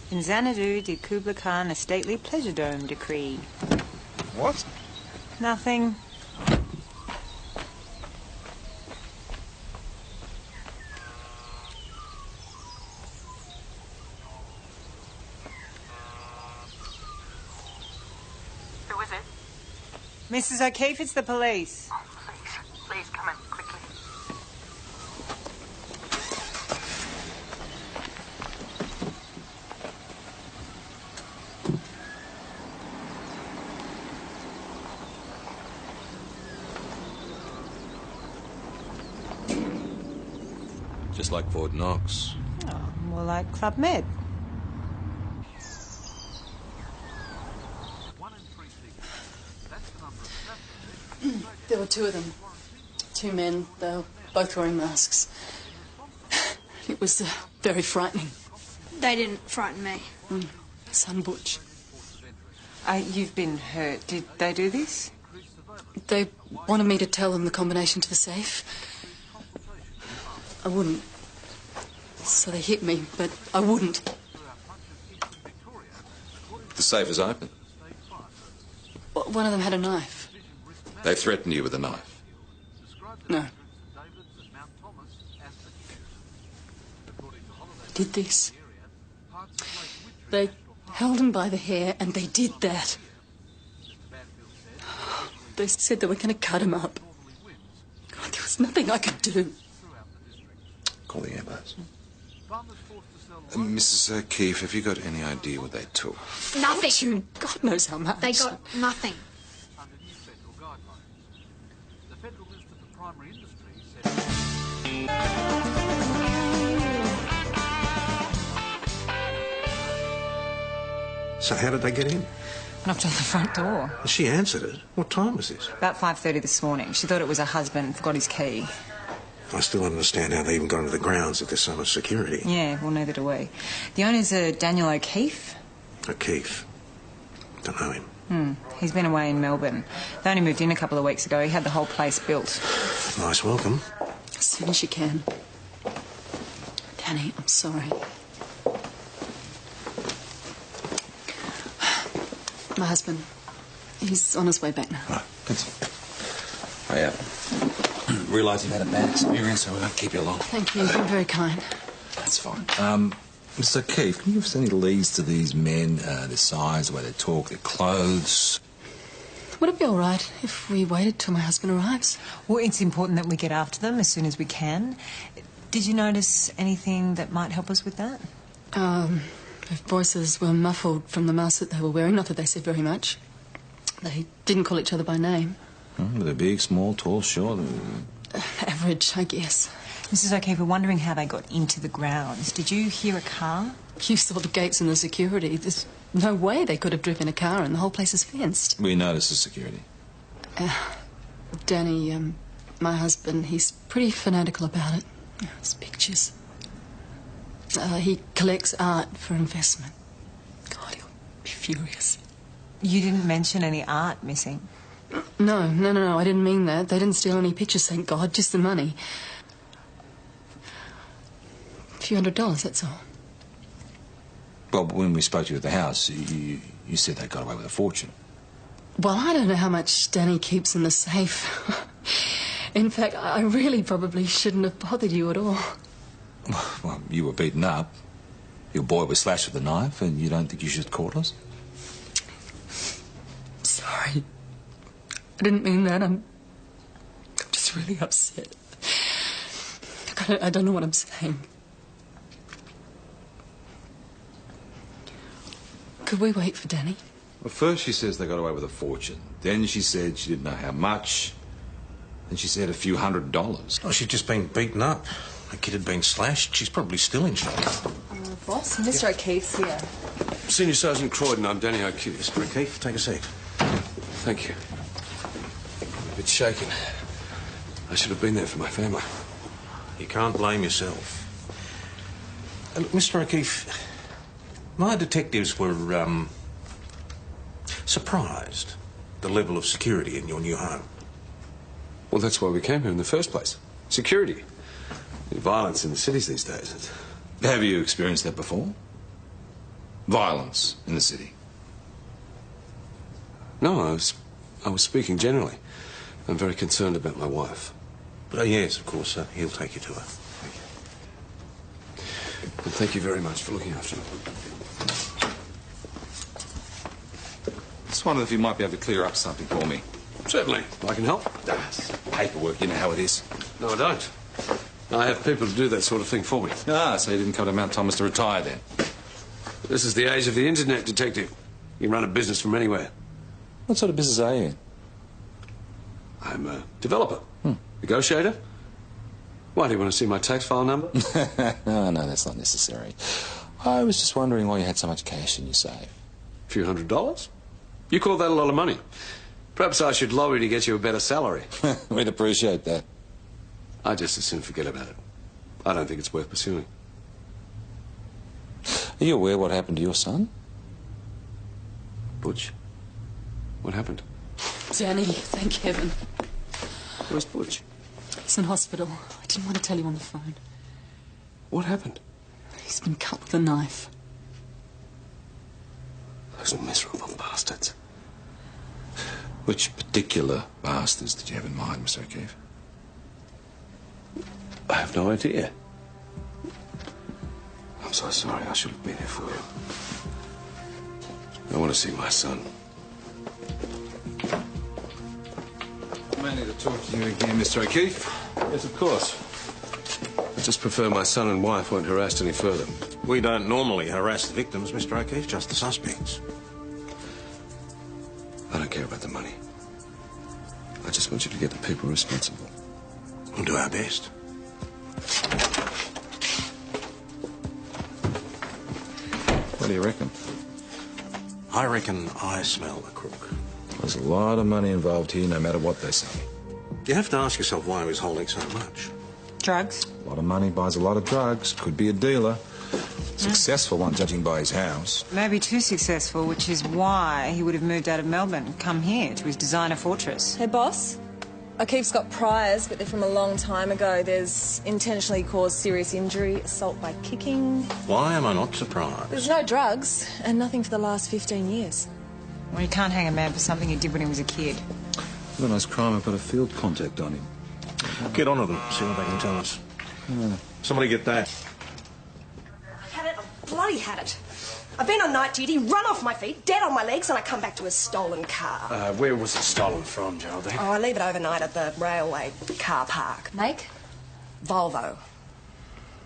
In Xanadu did Kubla Khan a stately pleasure dome decree. What? Nothing. Who is it? Mrs. O'Keefe, it's the police. Oh, please. Please come in quickly. Just like Fort Knox. Oh, more like Club Med. There were two of them. Two men. They were both wearing masks. It was very frightening. They didn't frighten me. Son Butch. You've been hurt. Did they do this? They wanted me to tell them the combination to the safe. I wouldn't. So they hit me, but I wouldn't. The safe is open. One of them had a knife. They threatened you with a knife. No. Did this. They held him by the hair and they did that. They said they were going to cut him up. God, there was nothing I could do. Call the ambulance. Mrs. O'Keefe, have you got any idea what they took? Nothing. Fortune. God knows how much. They got nothing. So how did they get in? Knocked on the front door. She answered it. What time was this? About 5:30 this morning. She thought it was her husband, forgot his key. I still don't understand how they even got into the grounds if there's so much security. Yeah, well, neither do we. The owner's Daniel O'Keefe. O'Keefe. Don't know him. He's been away in Melbourne. They only moved in a couple of weeks ago. He had the whole place built. Nice welcome. As soon as you can. Danny, I'm sorry. My husband. He's on his way back now. Right, good. I realise you've had a bad experience, so we won't keep you long. Thank you. You've been very kind. That's fine. Mr. O'Keefe, can you give us any leads to these men, their size, the way they talk, their clothes? Would it be all right if we waited till my husband arrives? Well, it's important that we get after them as soon as we can. Did you notice anything that might help us with that? Their voices were muffled from the mask that they were wearing. Not that they said very much. They didn't call each other by name. Were they big, small, tall, short? Average, I guess. Mrs. O'Keefe, we're wondering how they got into the grounds. Did you hear a car? You saw the gates and the security. There's no way they could have driven a car and the whole place is fenced. We noticed the security. Danny, my husband, he's pretty fanatical about it. His pictures. He collects art for investment. God, he'll be furious. You didn't mention any art missing. No, I didn't mean that. They didn't steal any pictures, thank God, just the money. A few $100, that's all. Well, when we spoke to you at the house, you said they got away with a fortune. Well, I don't know how much Danny keeps in the safe. In fact, I really probably shouldn't have bothered you at all. Well, you were beaten up. Your boy was slashed with a knife, and you don't think you should have caught us? Sorry. I didn't mean that. I'm just really upset. I don't know what I'm saying. Could we wait for Danny? Well, first she says they got away with a fortune. Then she said she didn't know how much. Then she said a few $100. Oh, she'd just been beaten up. The kid had been slashed. She's probably still in shock. Boss, Mr. O'Keefe's here. Senior Sergeant Croydon, I'm Danny O'Keefe. Mr. O'Keefe, take a seat. Thank you. I'm a bit shaken. I should have been there for my family. You can't blame yourself. Look, Mr. O'Keefe, my detectives were, surprised the level of security in your new home. Well, that's why we came here in the first place. Security. Violence in the cities these days. Have you experienced that before? violence in the city? No, I was speaking generally. I'm very concerned about my wife. But, oh, yes, of course, he'll take you to her. Thank you. And thank you very much for looking after me. Just wondered if you might be able to clear up something for me. Certainly, I can help. It's paperwork, you know how it is. No, I don't. I have people to do that sort of thing for me. Ah, so you didn't come to Mount Thomas to retire then? This is the age of the internet, detective. You can run a business from anywhere. What sort of business are you in? I'm a developer. Negotiator. Why, do you want to see my tax file number? No, that's not necessary. I was just wondering why you had so much cash in your safe. A few $100s? You call that a lot of money? Perhaps I should lower it to get you a better salary. We'd appreciate that. I just as soon forget about it. I don't think it's worth pursuing. Are you aware what happened to your son? Butch? What happened? Danny, thank heaven. Where's Butch? He's in hospital. I didn't want to tell you on the phone. What happened? He's been cut with a knife. Those miserable bastards. Which particular bastards did you have in mind, Mr. O'Keefe? I have no idea. I'm so sorry. I should have been here for you. I want to see my son. I need to talk to you again, Mr. O'Keefe. Yes, of course. I just prefer my son and wife weren't harassed any further. We don't normally harass the victims, Mr. O'Keefe, just the suspects. I don't care about the money. I just want you to get the people responsible. We'll do our best. What do you reckon? I reckon I smell the crook. There's a lot of money involved here, no matter what they say. You have to ask yourself why he was holding so much. Drugs? A lot of money buys a lot of drugs. Could be a dealer. Successful one, judging by his house. Maybe too successful, which is why he would have moved out of Melbourne, come here to his designer fortress. Hey, boss. O'Keefe's got priors, but they're from a long time ago. There's intentionally caused serious injury, assault by kicking. Why am I not surprised? There's no drugs, and nothing for the last 15 years. Well, you can't hang a man for something he did when he was a kid. Organised crime have got a field contact on him. Get on to them, see what they can tell us. Somebody get that. Had it, I bloody had it. I've been on night duty, run off my feet, dead on my legs, and I come back to a stolen car. Where was it stolen from, Geraldine? Oh, I leave it overnight at the railway car park. Make? Volvo.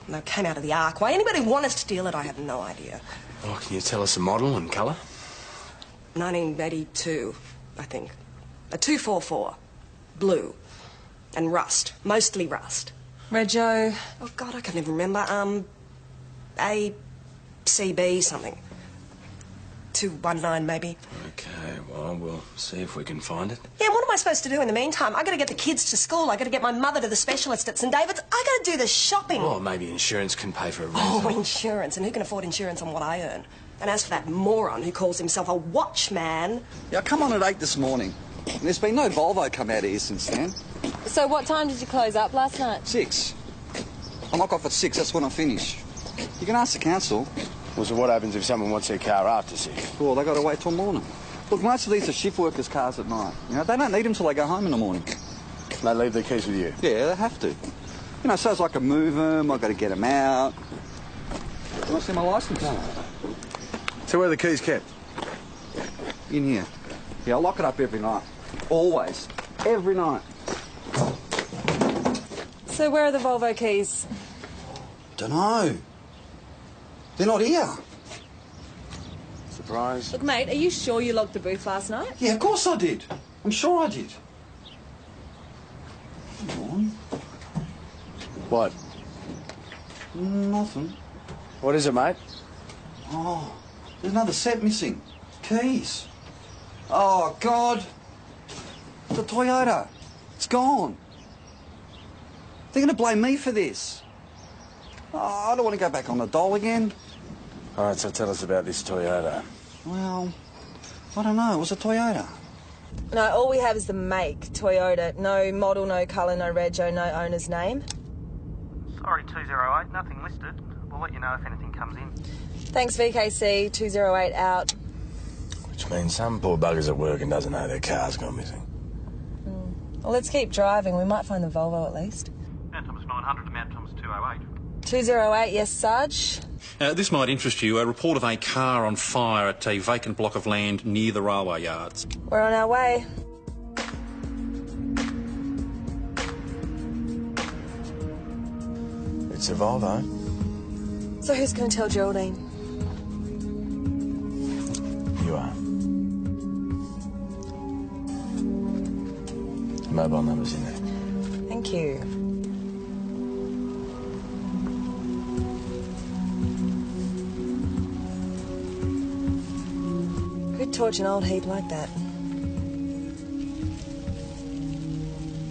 And they came out of the arc. Why anybody wanted to steal it, I have no idea. Oh, can you tell us the model and colour? 1982, I think. A 244. Blue. And rust. Mostly rust. Rego. Oh, God, I can't even remember. ACB something. 219, maybe. Okay, well, we'll see if we can find it. Yeah, what am I supposed to do in the meantime? I got to get the kids to school. I got to get my mother to the specialist at St David's. I got to do the shopping. Oh, maybe insurance can pay for a Oh, rental. insurance. And who can afford insurance on what I earn? And as for that moron who calls himself a watchman... Yeah, I come on at 8 this morning. And there's been no Volvo come out of here since then. So what time did you close up last night? 6. I knock off at 6, that's when I finish. You can ask the council. Well, so what happens if someone wants their car after 6? Well, they got to wait till morning. Look, most of these are shift workers' cars at night. You know, they don't need them till they go home in the morning. They leave their keys with you? Yeah, they have to. You know, so as I can move them, I've got to get them out. Can I see my licence? So where are the keys kept? In here. Yeah, I lock it up every night. Always. Every night. So where are the Volvo keys? Dunno. They're not here. Surprise. Look, mate, are you sure you locked the booth last night? Yeah, of course I did. I'm sure I did. Come on. What? Nothing. What is it, mate? Oh, there's another set missing. Keys. Oh, God. The Toyota. It's gone. They're going to blame me for this. Oh, I don't want to go back on the dole again. All right, so tell us about this Toyota. Well, I don't know. It was a Toyota. No, all we have is the make, Toyota. No model, no colour, no rego, no owner's name. Sorry, 208, nothing listed. We'll We'll let you know if anything comes in. Thanks, VKC. 208 out. Which means some poor bugger's at work and doesn't know their car's gone missing. Well, let's keep driving. We might find the Volvo at least. Mount Thomas 900 to Mount Thomas 208. 208, yes, Sarge? This might interest you. A report of a car on fire at a vacant block of land near the railway yards. We're on our way. It's a Volvo. So who's going to tell Geraldine? You are. Mobile number's in there. Thank you. Good torch an old heap like that.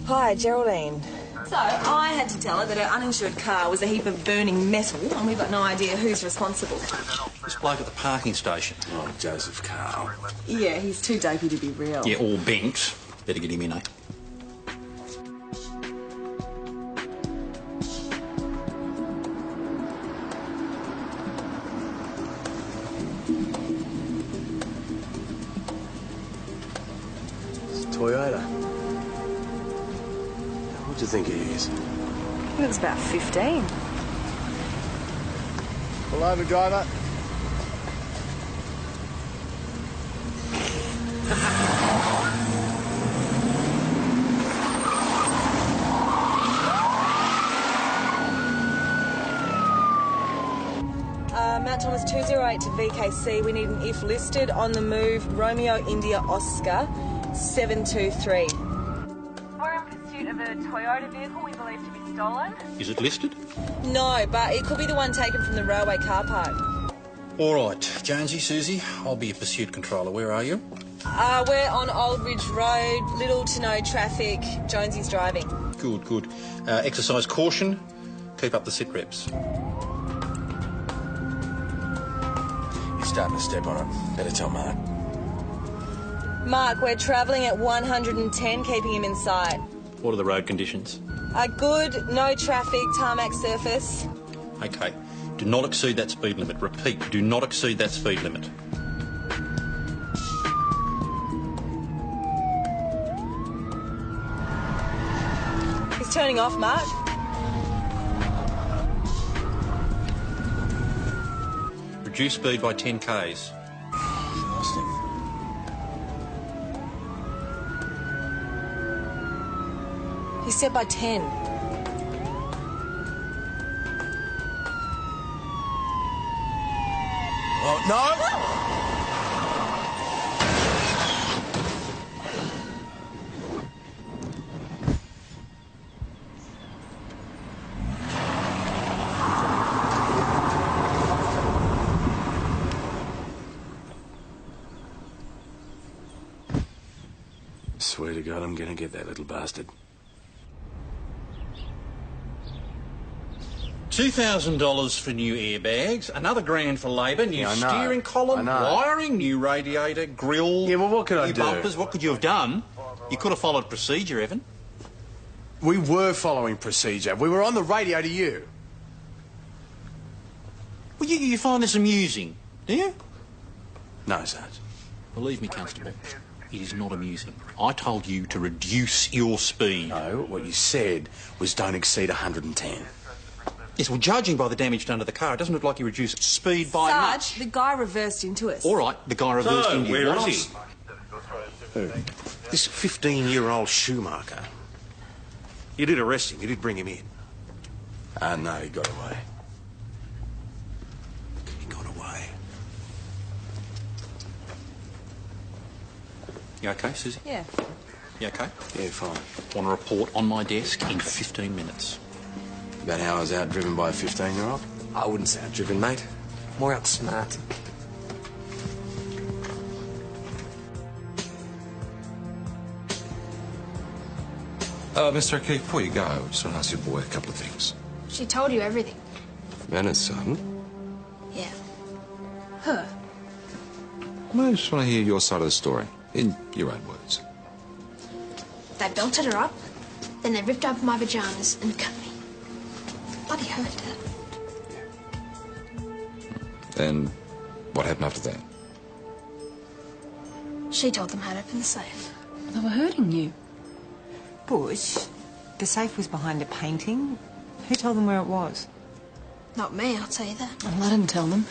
Hi, Geraldine. So, I had to tell her that her uninsured car was a heap of burning metal, and we've got no idea who's responsible. This bloke at the parking station. Oh, Joseph Carl. Yeah, he's too dopey to be real. Yeah, all bent. Better get him in, eh? It's a Toyota. What do you think he is? He looks about 15. Pull over, driver. Mount Thomas 208 to VKC. We need an if listed on the move. Romeo India Oscar 723. We're in pursuit of a Toyota vehicle we believe to be stolen. Is it listed? No, but it could be the one taken from the railway car park. All right, Jonesy, Susie, I'll be your pursuit controller. Where are you? We're on Old Ridge Road, little to no traffic. Jonesy's driving. Good, good. Exercise caution. Keep up the sit reps. You're starting to step on it. Better tell Mark. Mark, we're travelling at 110, keeping him in sight. What are the road conditions? Good, no traffic, tarmac surface. Okay. Do not exceed that speed limit. Repeat, do not exceed that speed limit. He's turning off, Mark. Reduce speed by 10 k's. Lost him. He said by 10. Oh, no! Swear to God, I'm gonna get that little bastard. $2,000 for new airbags, another $1,000 for labour, new Yeah, I know. steering column, I know. wiring, new radiator, grille. Yeah, well, what could I new do? bumpers. What could you have done? You could have followed procedure, Evan. We were following procedure. We were on the radio to you. Well, you find this amusing, do you? No, Sarge. Believe me, Constable, it is not amusing. I told you to reduce your speed. No, what you said was don't exceed 110. Yes, well, judging by the damage done to the car, it doesn't look like you reduced speed by much. Sarge, the guy reversed into us. All right, the guy reversed So, into you. where What is else? he? Who? This 15-year-old Schumacher. You did arrest him. You did bring him in. No, he got away. He got away. You okay, Susie? Yeah. You okay? Yeah, fine. Want a report on my desk in 15 minutes. About how I was outdriven by a 15-year-old? I wouldn't say outdriven, mate. More outsmart. Mr. O'Keefe, before you go, I just want to ask your boy a couple of things. She told you everything. Vanna's son? Yeah. Her. Well, I just want to hear your side of the story, in your own words. They belted her up, then they ripped open my pajamas and cut me. Bloody hurt, Dad. Then what happened after that? She told them how to open the safe. They were hurting you. Bush, the safe was behind a painting. Who told them where it was? Not me, I'll tell you that. Well, I didn't tell them.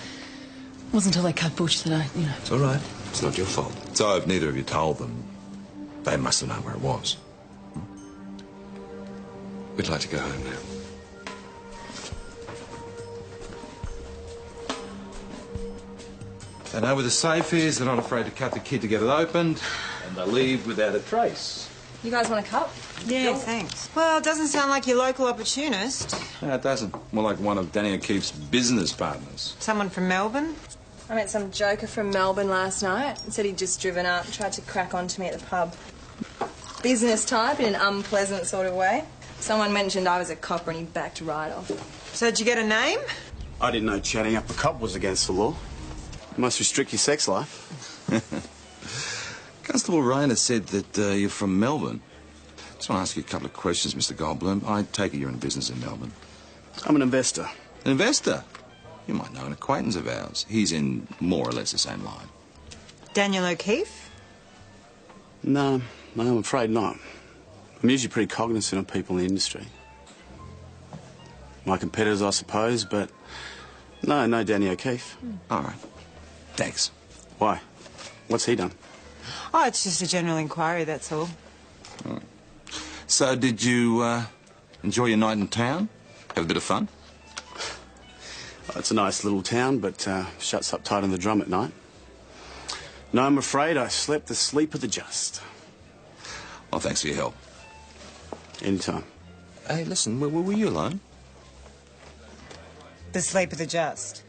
It wasn't until they cut Butch that I. It's all right. It's not your fault. So if neither of you told them, they must have known where it was. We'd like to go home now. They know where the safe is, they're not afraid to cut the kid to get it opened, and they leave without a trace. You guys want a cup? Yeah, thanks. Well, it doesn't sound like your local opportunist. No, it doesn't. More like one of Danny O'Keefe's business partners. Someone from Melbourne? I met some joker from Melbourne last night. Said he'd just driven up and tried to crack onto me at the pub. Business type in an unpleasant sort of way. Someone mentioned I was a copper and he backed right off. So did you get a name? I didn't know chatting up a cop was against the law. You must restrict your sex life. Constable Rayner said that you're from Melbourne. Just want to ask you a couple of questions, Mr. Goldblum. I take it you're in business in Melbourne. I'm an investor. An investor? You might know an acquaintance of ours. He's in more or less the same line. Daniel O'Keefe? No, I'm afraid not. I'm usually pretty cognizant of people in the industry. My competitors, I suppose, but no Danny O'Keefe. All right. Thanks. Why? What's he done? Oh, it's just a general inquiry, that's all. So did you enjoy your night in town? Have a bit of fun? It's a nice little town, but shuts up tight on the drum at night. No, I'm afraid I slept the sleep of the just. Well, thanks for your help. Anytime. Hey, listen, were you alone? The sleep of the just.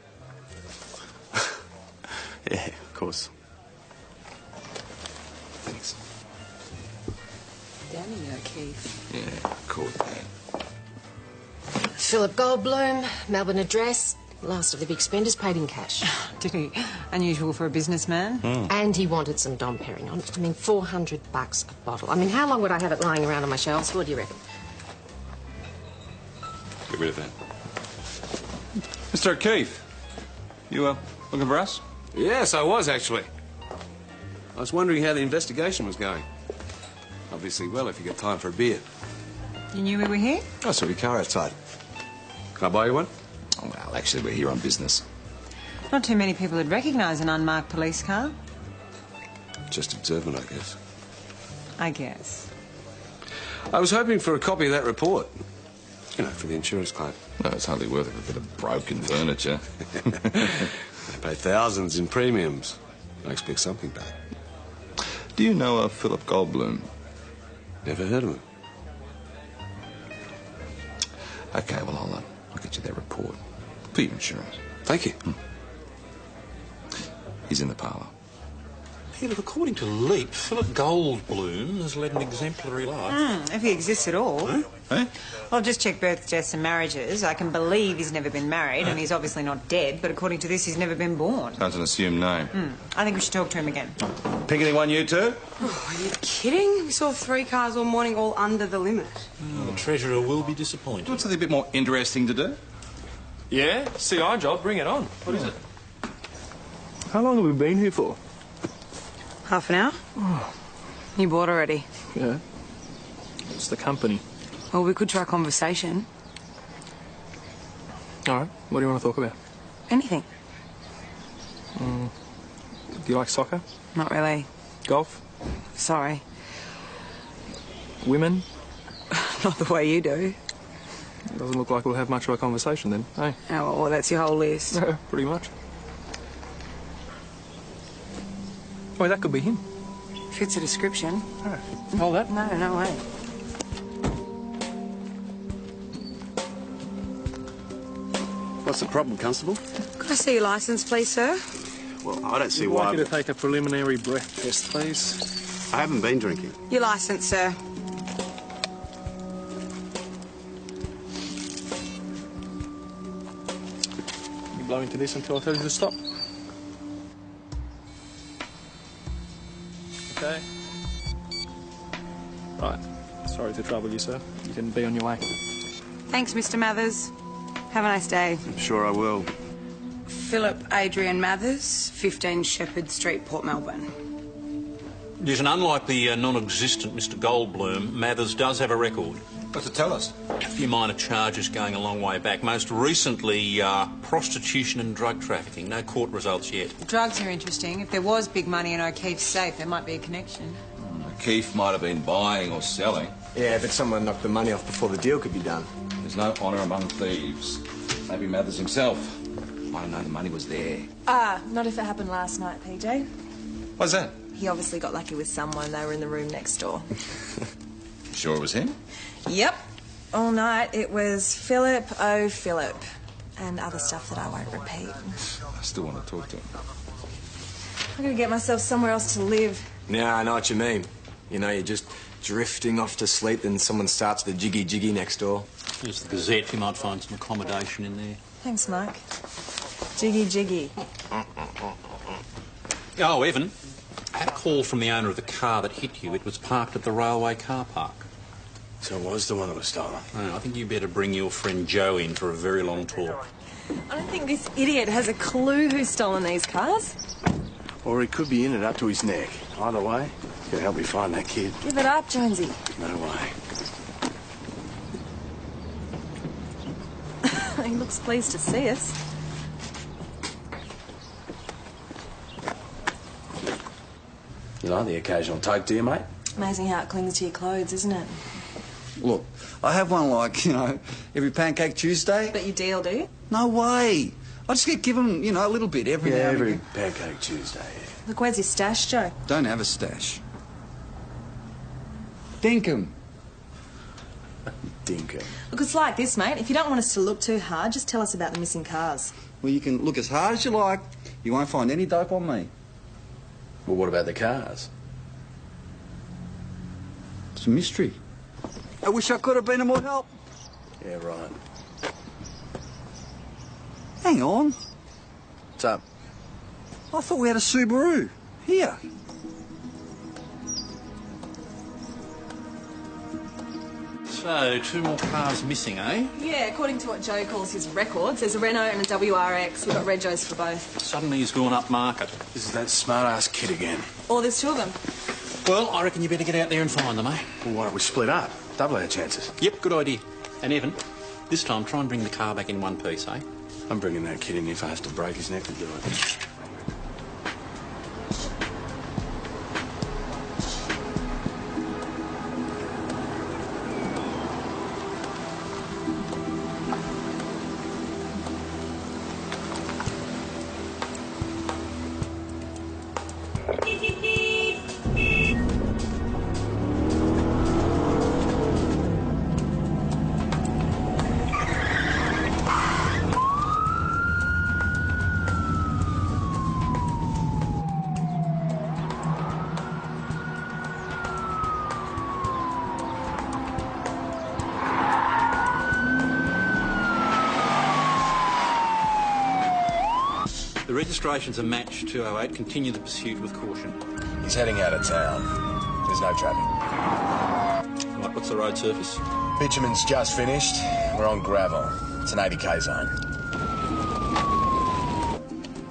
Yeah, of course. Thanks. Danny O'Keefe. Yeah, cool. Philip Goldblum, Melbourne address. Last of the big spenders paid in cash. Did he? Unusual for a businessman. And he wanted some Dom Perignon. I mean, $400 a bottle. I mean, how long would I have it lying around on my shelves? What do you reckon? Get rid of that. Mr. O'Keefe, you looking for us? Yes, I was, actually. I was wondering how the investigation was going. Obviously, well, if you got time for a beer. You knew we were here? I saw your car outside. Can I buy you one? Oh, well, actually, we're here on business. Not too many people would recognise an unmarked police car. Just observant, I guess. I guess. I was hoping for a copy of that report. You know, for the insurance claim. No, it's hardly worth it for a bit of broken furniture. They pay thousands in premiums. I expect something back. Do you know Philip Goldblum? Never heard of him. Okay, well, I'll get you that report. For your insurance. Thank you. He's in the parlour. Yeah, look, according to Leap, Philip Goldblum has led an exemplary life. If he exists at all. Eh? Well, I've just checked births, deaths and marriages. I can believe he's never been married, and he's obviously not dead, but according to this, he's never been born. Sounds an assumed name. I think we should talk to him again. Pick anyone, you two? Oh, are you kidding? We saw 3 cars all morning, all under the limit. The Treasurer will be disappointed. What's something a bit more interesting to do? Yeah, CI job, bring it on. What is it? How long have we been here for? Half an hour? Oh. You bought already? Yeah. It's the company. Well, we could try conversation. All right, what do you want to talk about? Anything. Do you like soccer? Not really. Golf? Sorry. Women? Not the way you do. Doesn't look like we'll have much of a conversation then, eh? Oh, well, that's your whole list. Yeah, pretty much. Oh, that could be him. Fits a description. Oh, hold that. No way. What's the problem, Constable? Could I see your licence, please, sir? Well, I don't see I'd why... like you to take a preliminary breath test, please. I haven't been drinking. Your licence, sir. You blow into this until I tell you to stop. Okay. Right. Sorry to trouble you, sir. You can be on your way. Thanks, Mr. Mathers. Have a nice day. I'm sure I will. Philip Adrian Mathers, 15 Shepherd Street, Port Melbourne. Yes, and unlike the non-existent Mr Goldblum, Mathers does have a record. What's it tell us? A few minor charges going a long way back. Most recently, prostitution and drug trafficking. No court results yet. Drugs are interesting. If there was big money in O'Keefe's safe, there might be a connection. O'Keefe might have been buying or selling. Yeah, but someone knocked the money off before the deal could be done. There's no honour among thieves. Maybe Mathers himself might have known the money was there. Not if it happened last night, PJ. What's that? He obviously got lucky with someone. They were in the room next door. Sure it was him? Yep. All night it was Philip O. Philip. And other stuff that I won't repeat. I still want to talk to him. I'm gonna get myself somewhere else to live. Yeah, I know what you mean. You know, you're just drifting off to sleep, then someone starts the jiggy-jiggy next door. There's the Gazette. You might find some accommodation in there. Thanks, Mike. Jiggy, jiggy. Oh, Evan, I had a call from the owner of the car that hit you. It was parked at the railway car park. So it was the one that was stolen? Oh, I think you better bring your friend Joe in for a very long talk. I don't think this idiot has a clue who's stolen these cars. Or he could be in it up to his neck. Either way, he's going to help me find that kid. Give it up, Jonesy. No way. He looks pleased to see us. You like the occasional toke, do you, mate? Amazing how it clings to your clothes, isn't it? Look, I have one like, every Pancake Tuesday. But you deal, do you? No way. I just get given, a little bit every now and every again. Pancake Tuesday, yeah. Look, where's your stash, Joe? Don't have a stash. Dinkum. Dinkum. Look, it's like this, mate. If you don't want us to look too hard, just tell us about the missing cars. Well, you can look as hard as you like. You won't find any dope on me. Well, what about the cars? It's a mystery. I wish I could have been of more help. Yeah, right. Hang on. What's up? I thought we had a Subaru. Here. So, 2 more cars missing, eh? Yeah, according to what Joe calls his records, there's a Renault and a WRX. We've got Regos for both. Suddenly he's gone up market. This is that smart-ass kid again. Or there's 2 of them. Well, I reckon you better get out there and find them, eh? Well, why don't we split up? Double our chances. Yep, good idea. And Evan, this time try and bring the car back in one piece, eh? I'm bringing that kid in if I have to break his neck to do it. The registrations are matched 208. Continue the pursuit with caution. He's heading out of town. There's no traffic. Right, what's the road surface? Bitumen's just finished. We're on gravel. It's an 80k zone.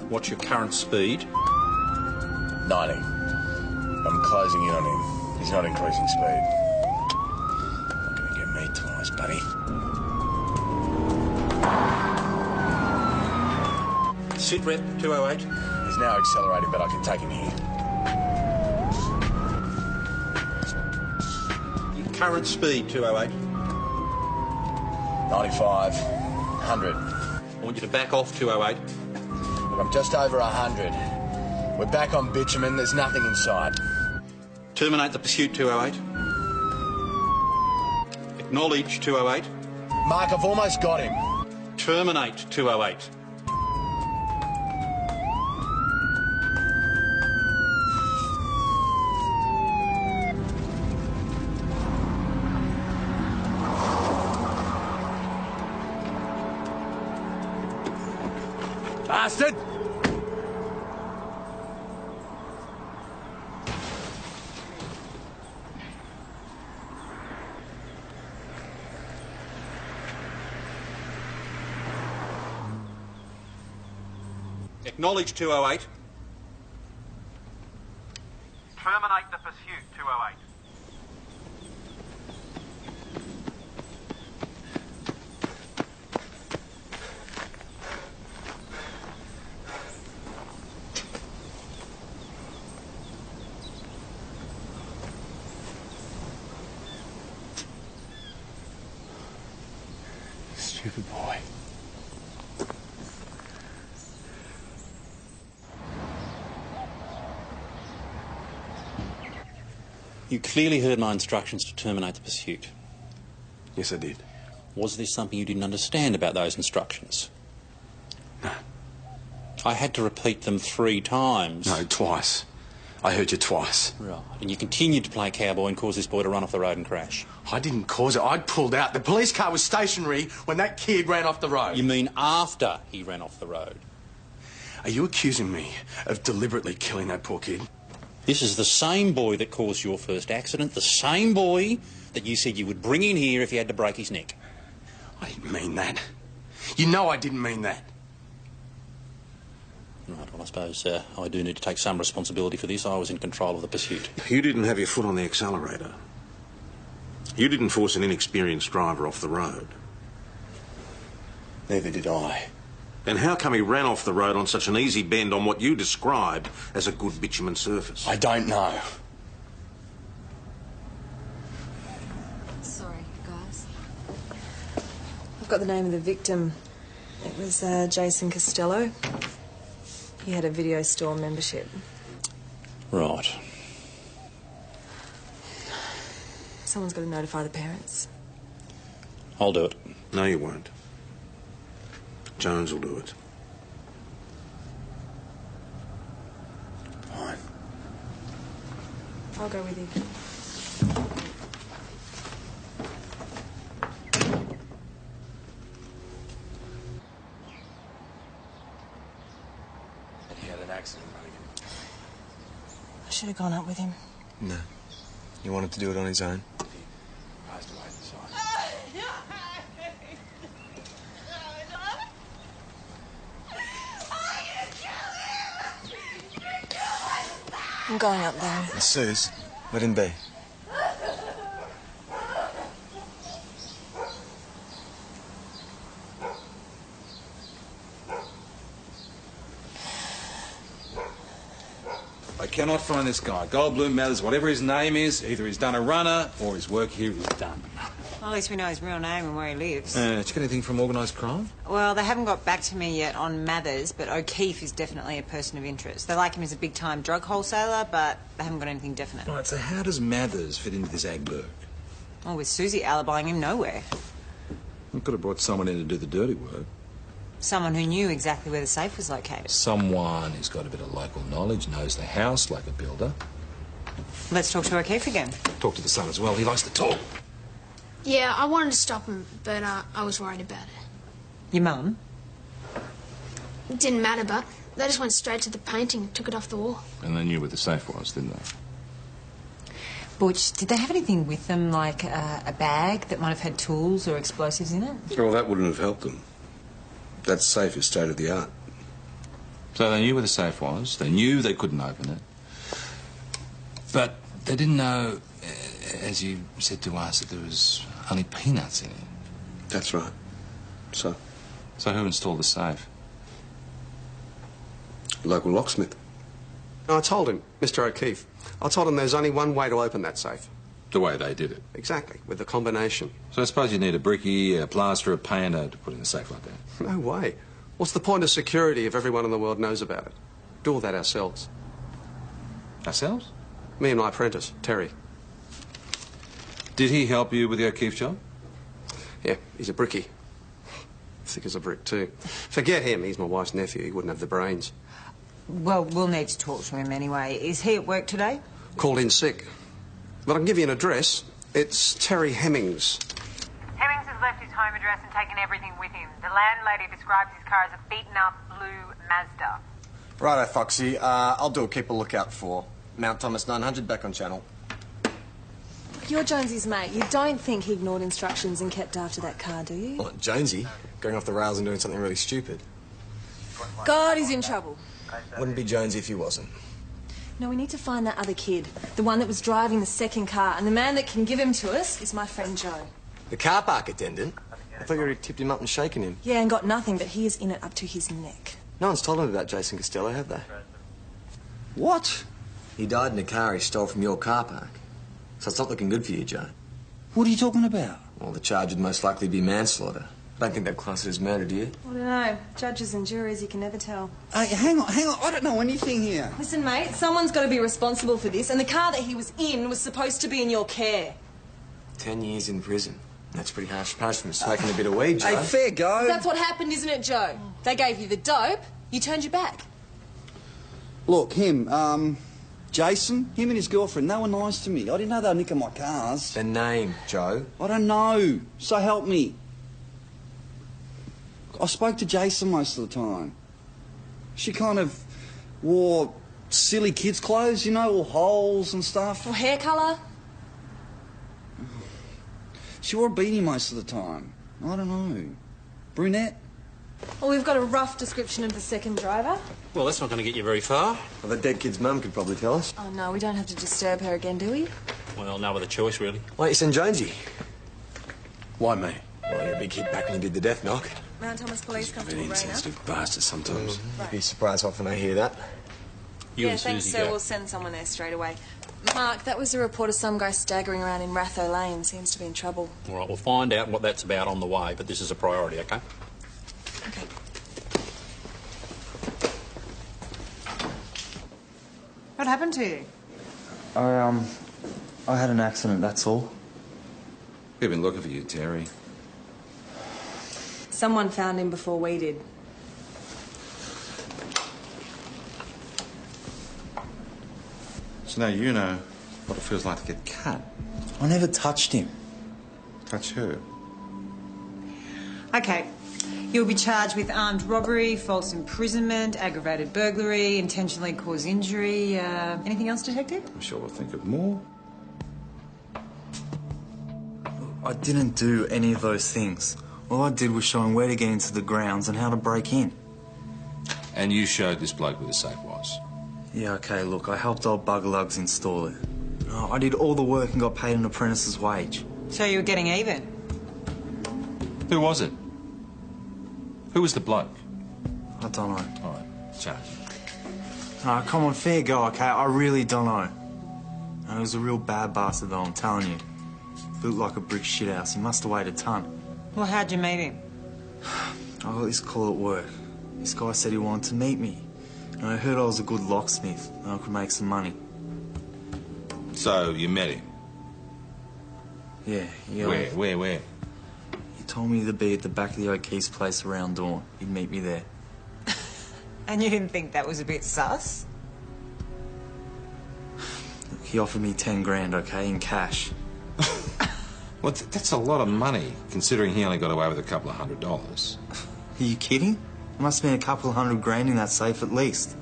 What's your current speed? 90. I'm closing in on him. He's not increasing speed. Not gonna get me twice, buddy. Sit rep 208. He's now accelerating, but I can take him here. Your current speed 208. 95. 100. I want you to back off 208. Look, I'm just over 100. We're back on bitumen. There's nothing in sight. Terminate the pursuit 208. Acknowledge 208. Mark, I've almost got him. Terminate 208. Bastard! Acknowledge 208. Terminate the pursuit, 208. Stupid boy. You clearly heard my instructions to terminate the pursuit. Yes, I did. Was there something you didn't understand about those instructions? No. I had to repeat them 3 times. No, twice. I heard you twice. Right. And you continued to play cowboy and cause this boy to run off the road and crash. I didn't cause it. I'd pulled out. The police car was stationary when that kid ran off the road. You mean after he ran off the road? Are you accusing me of deliberately killing that poor kid? This is the same boy that caused your first accident, the same boy that you said you would bring in here if you had to break his neck. I didn't mean that. You know I didn't mean that. Right, well, I suppose I do need to take some responsibility for this. I was in control of the pursuit. You didn't have your foot on the accelerator. You didn't force an inexperienced driver off the road. Neither did I. And how come he ran off the road on such an easy bend on what you described as a good bitumen surface? I don't know. Sorry, guys. I've got the name of the victim. It was Jason Costello. He had a video store membership. Right. Someone's got to notify the parents. I'll do it. No, you won't. Jones will do it. Fine. I'll go with you. He had an accident, Mulligan. I should have gone up with him. No. You wanted to do it on his own? I'm going up there. Suze, let him be. I cannot find this guy. Goldblum matters, whatever his name is, either he's done a runner or his work here is done. Well, at least we know his real name and where he lives. Did you get anything from organised crime? Well, they haven't got back to me yet on Mathers, but O'Keefe is definitely a person of interest. They like him as a big-time drug wholesaler, but they haven't got anything definite. Right, so how does Mathers fit into this Agberg? Well, with Susie alibying him nowhere. You could have brought someone in to do the dirty work. Someone who knew exactly where the safe was located. Someone who's got a bit of local knowledge, knows the house like a builder. Let's talk to O'Keefe again. Talk to the son as well. He likes to talk. Yeah, I wanted to stop him, but I was worried about it. Your mum? It didn't matter, but they just went straight to the painting and took it off the wall. And they knew where the safe was, didn't they? Butch, did they have anything with them, like a bag that might have had tools or explosives in it? Well, that wouldn't have helped them. That safe is state of the art. So they knew where the safe was. They knew they couldn't open it. But they didn't know, as you said to us, that there was only peanuts in it. That's right. So? So who installed the safe? Local locksmith. I told him, Mr. O'Keefe, I told him there's only one way to open that safe. The way they did it? Exactly, with the combination. So I suppose you need a brickie, a plaster, a painter to put in a safe like that. No way. What's the point of security if everyone in the world knows about it? Do all that ourselves. Ourselves? Me and my apprentice, Terry. Did he help you with the O'Keefe job? Yeah, he's a brickie. Thick as a brick, too. Forget him, he's my wife's nephew. He wouldn't have the brains. Well, we'll need to talk to him anyway. Is he at work today? Called in sick. But I can give you an address. It's Terry Hemmings. Hemmings has left his home address and taken everything with him. The landlady describes his car as a beaten-up blue Mazda. Righto, Foxy. I'll do a keep a lookout for Mount Thomas 900 back on channel. You're Jonesy's mate. You don't think he ignored instructions and kept after that car, do you? What, Jonesy? Going off the rails and doing something really stupid? God, he's in trouble. Wouldn't be Jonesy if he wasn't. No, we need to find that other kid. The one that was driving the second car. And the man that can give him to us is my friend Joe. The car park attendant? I thought you already tipped him up and shaken him. Yeah, and got nothing, but he is in it up to his neck. No one's told him about Jason Costello, have they? What? He died in a car he stole from your car park. So it's not looking good for you, Joe. What are you talking about? Well, the charge would most likely be manslaughter. I don't think they'd class it as murder, do you? I don't know. Judges and juries, you can never tell. Hey, hang on. I don't know anything here. Listen, mate, someone's got to be responsible for this, and the car that he was in was supposed to be in your care. 10 years in prison. That's pretty harsh punishment for smoking a bit of weed, Joe. Hey, fair go. That's what happened, isn't it, Joe? They gave you the dope, you turned your back. Look, Jason, him and his girlfriend, they were nice to me. I didn't know they were nicking my cars. The name, Joe? I don't know. So help me. I spoke to Jason most of the time. She kind of wore silly kids' clothes, you know, all holes and stuff. Or hair colour? She wore a beanie most of the time. I don't know. Brunette? Well, we've got a rough description of the second driver. Well, that's not going to get you very far. Well, the dead kid's mum could probably tell us. Oh, no, we don't have to disturb her again, do we? Well, no other choice, really. Why don't you send Jonesy? Why me? Well, you're a big hit back when you did the death knock. Mount Thomas Police Constable Very Rayner. insensitive bastard sometimes. You'd be surprised how often I hear that. You Yeah, and thanks, Susie sir. go. We'll send someone there straight away. Mark, that was a report of some guy staggering around in Ratho Lane. Seems to be in trouble. All right, we'll find out what that's about on the way, but this is a priority, OK? Okay. What happened to you? I had an accident, that's all. We've been looking for you, Terry. Someone found him before we did. So now you know what it feels like to get cut. I never touched him. Touch who? Okay. You'll be charged with armed robbery, false imprisonment, aggravated burglary, intentionally cause injury. Anything else, Detective? I'm sure we'll think of more. I didn't do any of those things. All I did was show him where to get into the grounds and how to break in. And you showed this bloke where the safe was? Yeah, okay, look, I helped old Buggerlugs install it. I did all the work and got paid an apprentice's wage. So you were getting even? Who was it? Who was the bloke? I don't know. All right, charge him. No, come on, fair go, okay? I really don't know. No, he was a real bad bastard, though, I'm telling you. Built like a brick shithouse. He must have weighed a ton. Well, how'd you meet him? I got this call at work. This guy said he wanted to meet me. And I heard I was a good locksmith and I could make some money. So you met him? Yeah. Where? He told me to be at the back of the O'Keefe's place around dawn. He'd meet me there. And you didn't think that was a bit sus? Look, he offered me 10 grand, okay, in cash. Well, that's a lot of money, considering he only got away with a couple of $100. Are you kidding? There must have been a couple of $100 grand in that safe at least.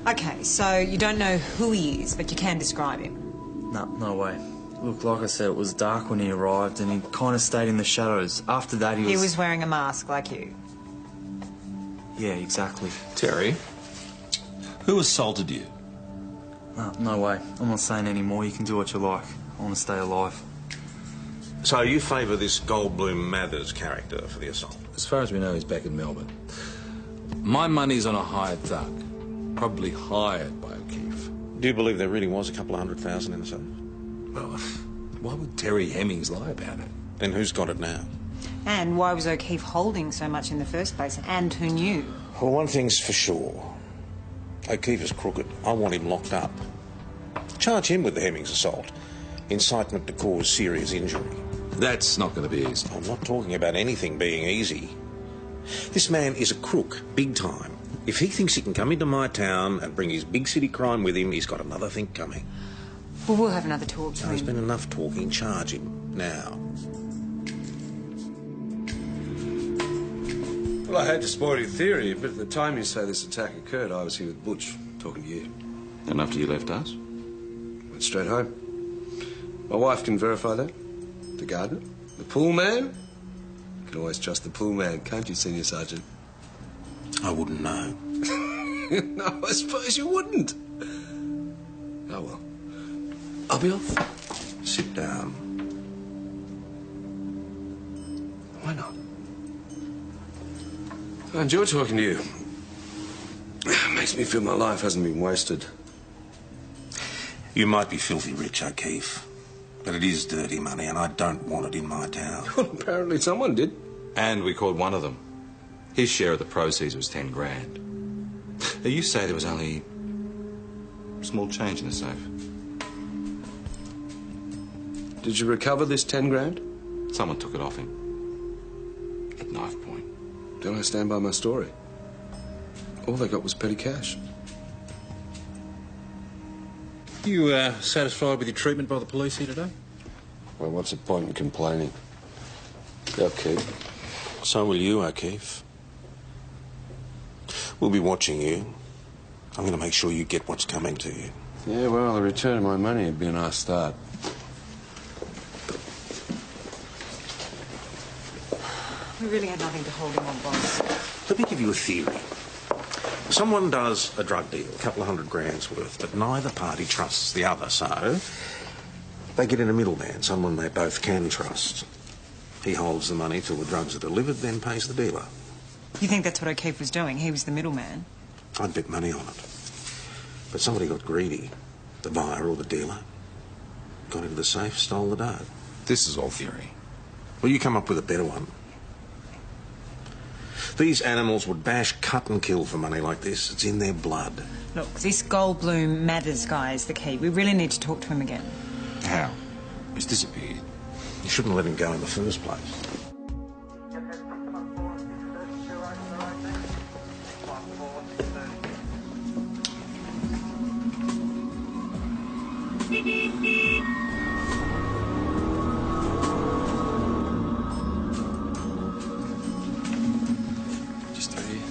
Okay, so you don't know who he is, but you can describe him. No way. Look, like I said, it was dark when he arrived and he kind of stayed in the shadows. After that, He was wearing a mask like you. Yeah, exactly. Terry, who assaulted you? No way. I'm not saying any more. You can do what you like. I want to stay alive. So you favour this Goldblum Mathers character for the assault? As far as we know, he's back in Melbourne. My money's on a hired thug. Probably hired by O'Keefe. Do you believe there really was a couple of $100,000 in the safe? Well, why would Terry Hemmings lie about it? Then who's got it now? And why was O'Keefe holding so much in the first place? And who knew? Well, one thing's for sure. O'Keefe is crooked. I want him locked up. Charge him with the Hemmings assault. Incitement to cause serious injury. That's not going to be easy. I'm not talking about anything being easy. This man is a crook, big time. If he thinks he can come into my town and bring his big city crime with him, he's got another thing coming. Well, we'll have another talk to There's him. been enough talking. Charge him now. Well, I hate to spoil your theory, but at the time you say this attack occurred, I was here with Butch, talking to you. And after you left us? Went straight home. My wife can verify that. The gardener, the pool man, can always trust the pool man, can't you, Senior Sergeant? I wouldn't know. No, I suppose you wouldn't. Oh, well. I'll be off. Sit down. Why not? I enjoy talking to you. It makes me feel my life hasn't been wasted. You might be filthy rich, O'Keefe, but it is dirty money, and I don't want it in my town. Well, apparently someone did. And we caught one of them. His share of the proceeds was 10 grand. Now, you say there was only small change in the safe. Did you recover this 10 grand? Someone took it off him. At knife point. Then I stand by my story. All they got was petty cash. You satisfied with your treatment by the police here today? Well, what's the point in complaining? Okay. So will you, O'Keefe. We'll be watching you. I'm going to make sure you get what's coming to you. Yeah, well, the return of my money would be a nice start. We really had nothing to hold him on, boss. Let me give you a theory. Someone does a drug deal, a couple of $100 grand's worth, but neither party trusts the other, so they get in a middleman, someone they both can trust. He holds the money till the drugs are delivered, then pays the dealer. You think that's what O'Keefe was doing? He was the middleman? I'd bet money on it. But somebody got greedy. The buyer or the dealer. Got into the safe, stole the dough. This is all theory. Well, you come up with a better one. These animals would bash, cut and kill for money like this. It's in their blood. Look, this Goldblum Mathers guy is the key. We really need to talk to him again. How? He's disappeared. You shouldn't let him go in the first place. Just through here.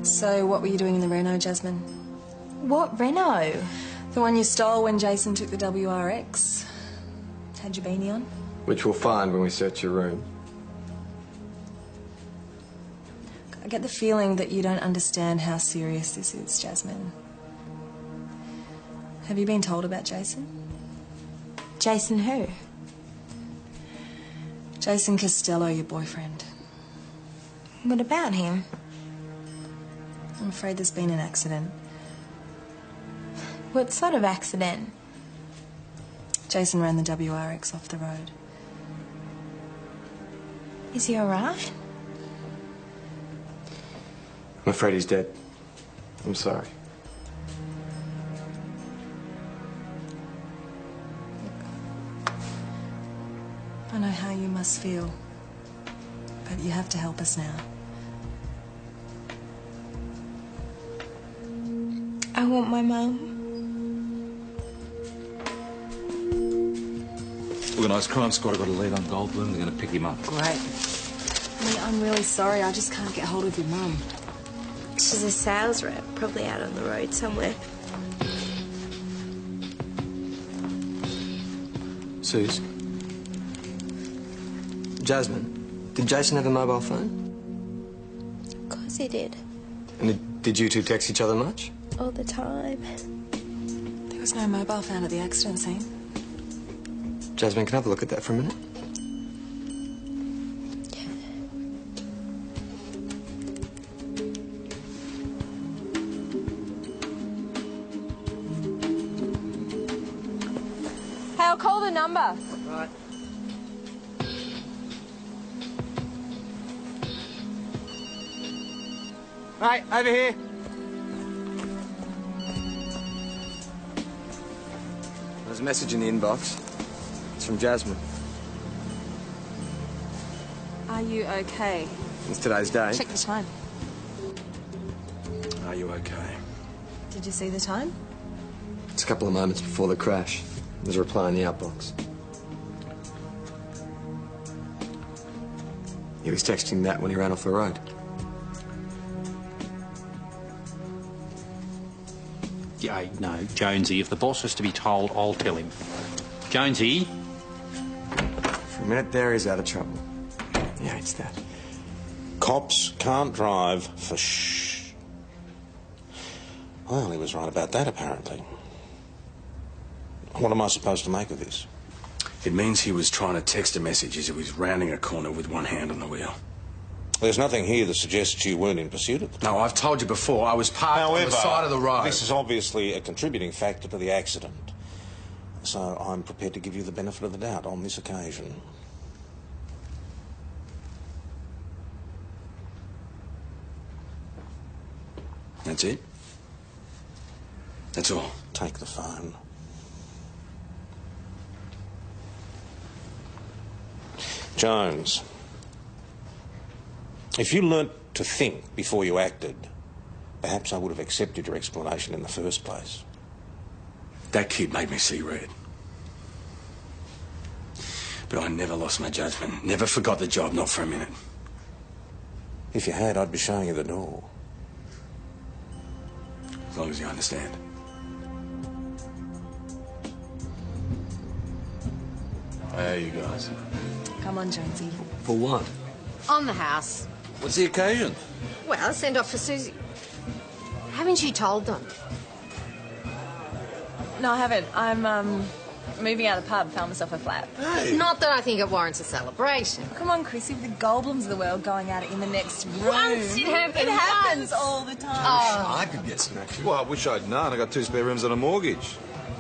So, what were you doing in the Renault, Jasmine? What Renault? The one you stole when Jason took the WRX. Had your beanie on? Which we'll find when we search your room. I get the feeling that you don't understand how serious this is, Jasmine. Have you been told about Jason? Jason who? Jason Costello, your boyfriend. What about him? I'm afraid there's been an accident. What sort of accident? Jason ran the WRX off the road. Is he alright? I'm afraid he's dead. I'm sorry. I know how you must feel, but you have to help us now. I want my mum. Organised crime squad have got a lead on Goldblum. They're going to pick him up. Great. I mean, I'm really sorry. I just can't get hold of your mum. She's a sales rep, probably out on the road somewhere. Suze? Jasmine, did Jason have a mobile phone? Of course he did. And did you two text each other much? All the time. There was no mobile found at the accident scene. Jasmine, can I have a look at that for a minute? Hey, I'll call the number. Right. Right, over here. There's a message in the inbox. It's from Jasmine. Are you okay? It's today's day. Check the time. Are you okay? Did you see the time? It's a couple of moments before the crash. There's a reply in the outbox. He was texting that when he ran off the road. Yeah, no, Jonesy, if the boss has to be told, I'll tell him. Jonesy. For a minute there, he's out of trouble. Yeah, it's that. Cops can't drive for shh. Well, he was right about that, apparently. What am I supposed to make of this? It means he was trying to text a message as he was rounding a corner with one hand on the wheel. There's nothing here that suggests you weren't in pursuit of it. No, I've told you before, I was parked on the side of the road. This is obviously a contributing factor to the accident. So I'm prepared to give you the benefit of the doubt on this occasion. That's it? That's all. Take the phone. Jones, if you learnt to think before you acted, perhaps I would have accepted your explanation in the first place. That kid made me see red. But I never lost my judgment. Never forgot the job, not for a minute. If you had, I'd be showing you the door. As long as you understand. Hey, you guys. Come on, Jonesy. For what? On the house. What's the occasion? Well, send off for Susie. Haven't you told them? No, I haven't. I'm, moving out of the pub, found myself a flat. Not that I think it warrants a celebration. Come on, Chrissy, with the Goldblums of the world going at it in the next room. Once it happens. It happens all the time. Oh. I could get some action. Well, I wish I'd known. I got 2 spare rooms on a mortgage.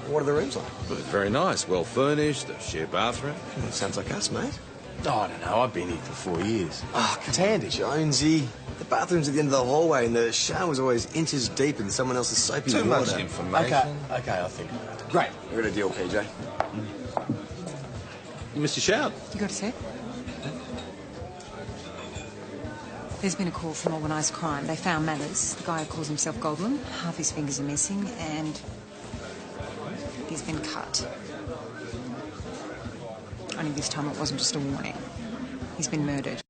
What are the rooms like? But it's very nice, well furnished, a shared bathroom. Sounds like us, mate. Oh, I don't know. I've been here for 4 years. Oh, it's handy, Jonesy. The bathroom's at the end of the hallway and the shower's always inches deep in someone else's soapy Too water. much information. Okay, I'll think about it. Great. We've got a deal, PJ. You missed your shout. You got a sec? There's been a call from organised crime. They found Mathers, the guy who calls himself Goldblum. Half his fingers are missing and he's been cut. Only this time it wasn't just a warning. He's been murdered.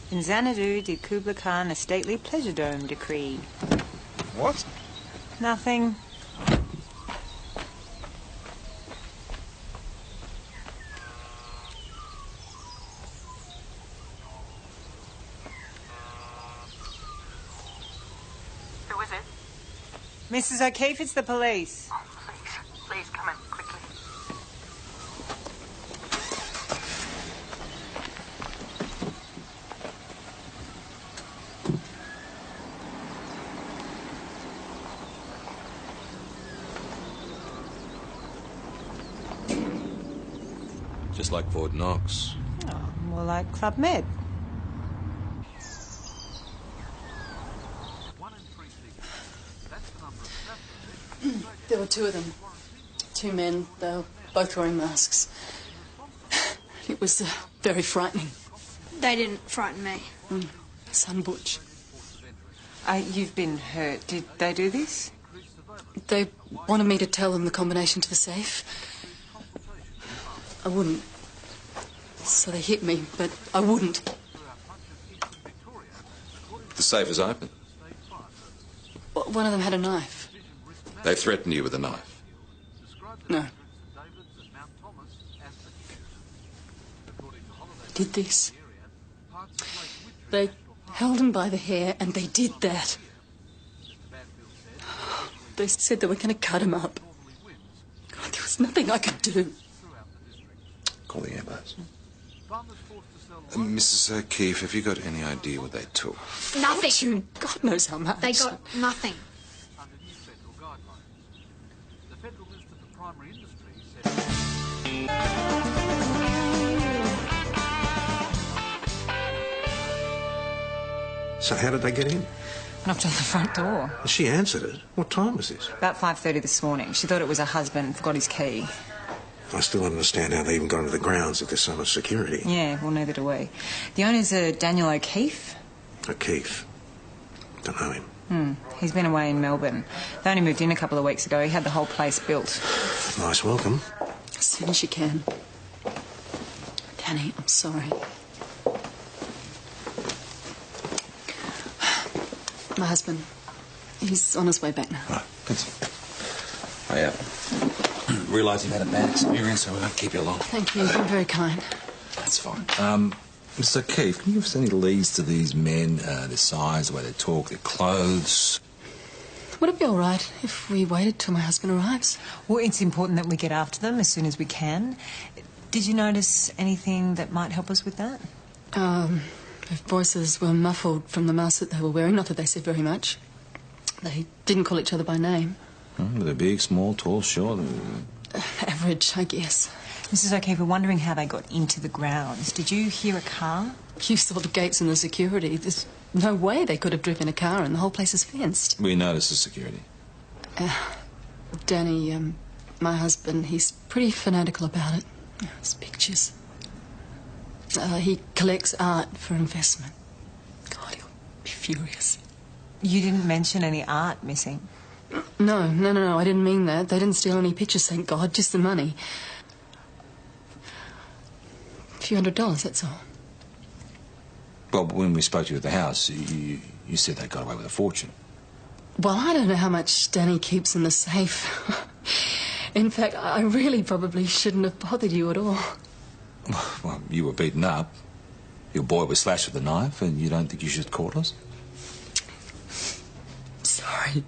In Xanadu did Kubla Khan a stately pleasure dome decree. What? Nothing. Who is it? Mrs. O'Keefe, it's the police. Oh, please. Please come in quickly. Just like Fort Knox. Oh, more like Club Med. There were 2 of them. 2 men. They were both wearing masks. It was very frightening. They didn't frighten me. Son Butch. You've been hurt. Did they do this? They wanted me to tell them the combination to the safe. I wouldn't. So they hit me, but I wouldn't. The safe is open. One of them had a knife. They threatened you with a knife. No. They did this. They held him by the hair and they did that. They said they were going to cut him up. God, there was nothing I could do. Call the ambulance. Mrs. O'Keefe, have you got any idea what they took? Nothing. God knows how much. They got nothing. So how did they get in? Knocked on the front door. She answered it. What time was this? About 5:30 this morning. She thought it was her husband, forgot his key. I still don't understand how they even got into the grounds if there's so much security. Yeah, well, neither do we. The owner's Daniel O'Keefe. O'Keefe. Don't know him. He's been away in Melbourne. They only moved in a couple of weeks ago. He had the whole place built. Nice welcome. As soon as you can. Danny, I'm sorry. My husband, he's on his way back now. Right, good. I realise you've had a bad experience, so we won't keep you long. Thank you, you've been very kind. That's fine. Mr. Keefe, can you give us any leads to these men, their size, the way they talk, their clothes? Would it be all right if we waited till my husband arrives? Well, it's important that we get after them as soon as we can. Did you notice anything that might help us with that? Their voices were muffled from the mask that they were wearing. Not that they said very much. They didn't call each other by name. Were they big, small, tall, short? Average, I guess. Mrs. O'Keefe, we're wondering how they got into the grounds. Did you hear a car? You saw the gates and the security. There's no way they could have driven a car, and the whole place is fenced. We noticed the security. Danny, my husband, he's pretty fanatical about it. His pictures. He collects art for investment. God, he'll be furious. You didn't mention any art missing? No, I didn't mean that. They didn't steal any pictures, thank God, just the money. A few $100, that's all. Well, when we spoke to you at the house, you said they got away with a fortune. Well, I don't know how much Danny keeps in the safe. In fact, I really probably shouldn't have bothered you at all. Well, you were beaten up. Your boy was slashed with a knife, and you don't think you should have caught us? Sorry.